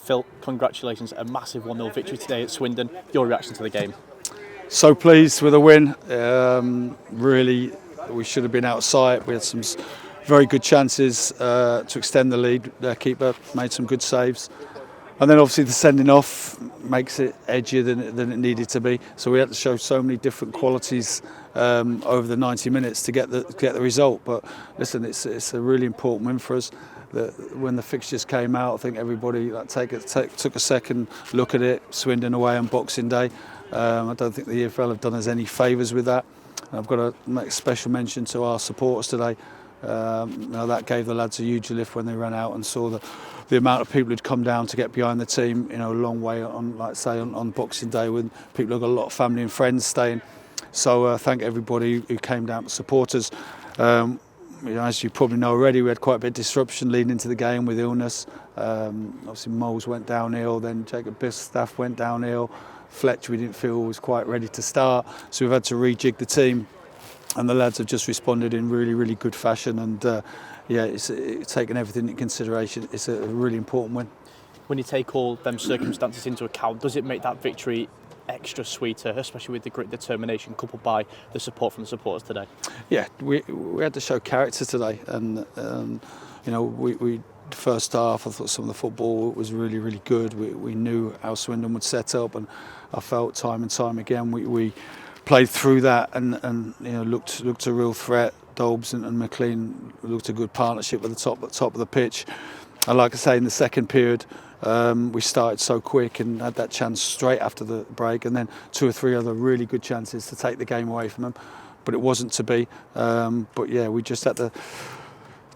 Phil, congratulations, a massive 1-0 victory today at Swindon. Your reaction to the game? So pleased with the win. Really, we should have been outside. We had some very good chances to extend the lead. Their keeper made some good saves. And then obviously the sending off makes it edgier than it needed to be. So we had to show so many different qualities over the 90 minutes to get the result. But listen, it's a really important win for us. When the fixtures came out, I think everybody took a second look at it. Swindon away on Boxing Day. I don't think the EFL have done us any favours with that. And I've got to make a special mention to our supporters today. That gave the lads a huge lift when they ran out and saw the amount of people who'd come down to get behind the team. A long way on, like say, on Boxing Day, when people have got a lot of family and friends staying. So thank everybody who came down to support us. As you probably know already, we had quite a bit of disruption leading into the game with illness. Obviously, Moles went downhill, then Jacob Bickerstaff went downhill. Fletch, we didn't feel was quite ready to start, so we've had to rejig the team. And the lads have just responded in really, really good fashion. And it's taken everything into consideration. It's a really important win. When you take all them circumstances into account, does it make that victory extra sweeter, especially with the grit determination coupled by the support from the supporters today? Yeah, we had to show character today. And, we first half, I thought some of the football was really, really good. We knew how Swindon would set up. And I felt time and time again we played through that and looked a real threat. Dobbs and McLean looked a good partnership at the top of the pitch. And like I say, in the second period, we started so quick and had that chance straight after the break, and then 2 or 3 other really good chances to take the game away from them. But it wasn't to be. We just had to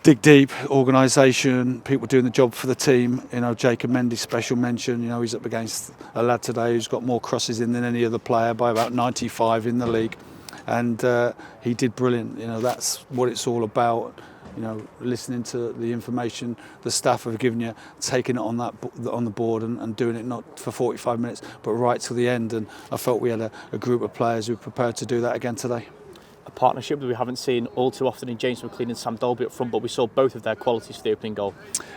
dig deep, organisation, people doing the job for the team. Jacob Mendy, special mention. He's up against a lad today who's got more crosses in than any other player by about 95 in the league, and he did brilliant. That's what it's all about. Listening to the information the staff have given you, taking it on the board and doing it not for 45 minutes, but right till the end. And I felt we had a group of players who were prepared to do that again today. A partnership that we haven't seen all too often in James McLean and Sam Dolby up front, but we saw both of their qualities for the opening goal.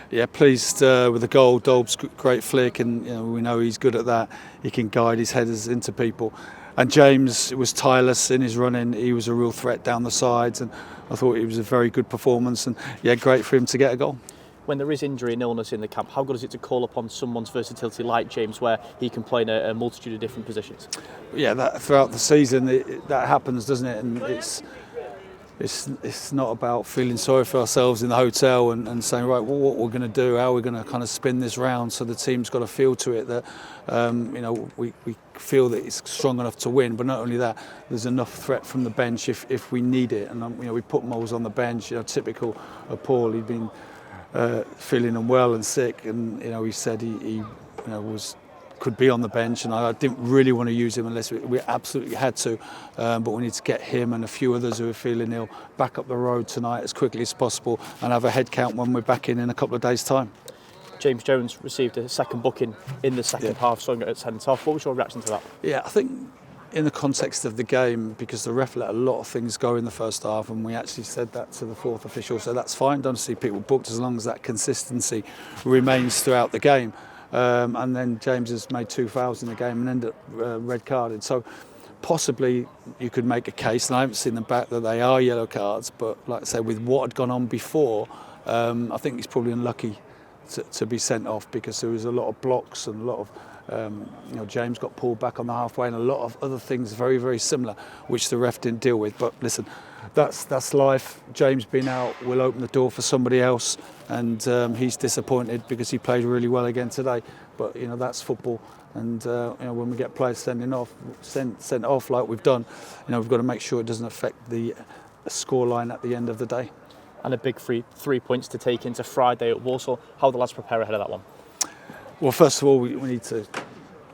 Yeah, pleased with the goal. Dolb's great flick, and we know he's good at that. He can guide his headers into people. And James was tireless in his running. He was a real threat down the sides, and I thought it was a very good performance. And great for him to get a goal. When there is injury and illness in the camp, how good is it to call upon someone's versatility like James, where he can play in a multitude of different positions? Yeah, that throughout the season that happens, doesn't it? And it's not about feeling sorry for ourselves in the hotel and saying, right, well, what we're going to do, how we're going to kind of spin this round. So the team's got a feel to it that we feel that it's strong enough to win. But not only that, there's enough threat from the bench if we need it. And we put Moles on the bench. Typical of Paul. He'd been feeling unwell and sick, and he said he could be on the bench, and I didn't really want to use him unless we absolutely had to, but we need to get him and a few others who are feeling ill back up the road tonight as quickly as possible and have a head count when we're back in a couple of days' time. James Jones received a second booking in the second half, so at centre half. What was your reaction to that? Yeah, I think in the context of the game, because the ref let a lot of things go in the first half, and we actually said that to the fourth official, so that's fine. Don't see people booked as long as that consistency remains throughout the game. And then James has made 2 fouls in the game and ended up red carded. So possibly you could make a case, and I haven't seen the back that they are yellow cards, but like I say, with what had gone on before, I think he's probably unlucky to be sent off, because there was a lot of blocks and a lot of James got pulled back on the halfway, and a lot of other things very, very similar, which the ref didn't deal with. But listen, that's life. James being out will open the door for somebody else, and he's disappointed because he played really well again today. But that's football, and when we get players sent off like we've done, we've got to make sure it doesn't affect the scoreline at the end of the day. And a big 3 points to take into Friday at Walsall. How do the lads prepare ahead of that one? Well, first of all, we need to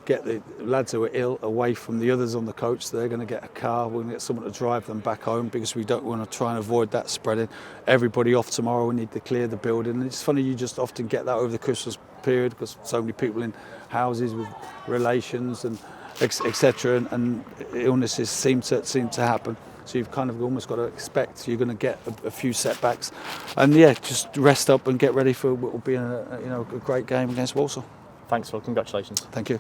get the lads who are ill away from the others on the coach. They're going to get a car. We're going to get someone to drive them back home, because we don't want to try and avoid that spreading. Everybody off tomorrow. We need to clear the building. And it's funny, you just often get that over the Christmas period, because so many people in houses with relations and etc. And illnesses seem to happen. So you've kind of almost got to expect you're going to get a few setbacks, and just rest up and get ready for what will be a great game against Walsall. Thanks, Phil. Congratulations. Thank you.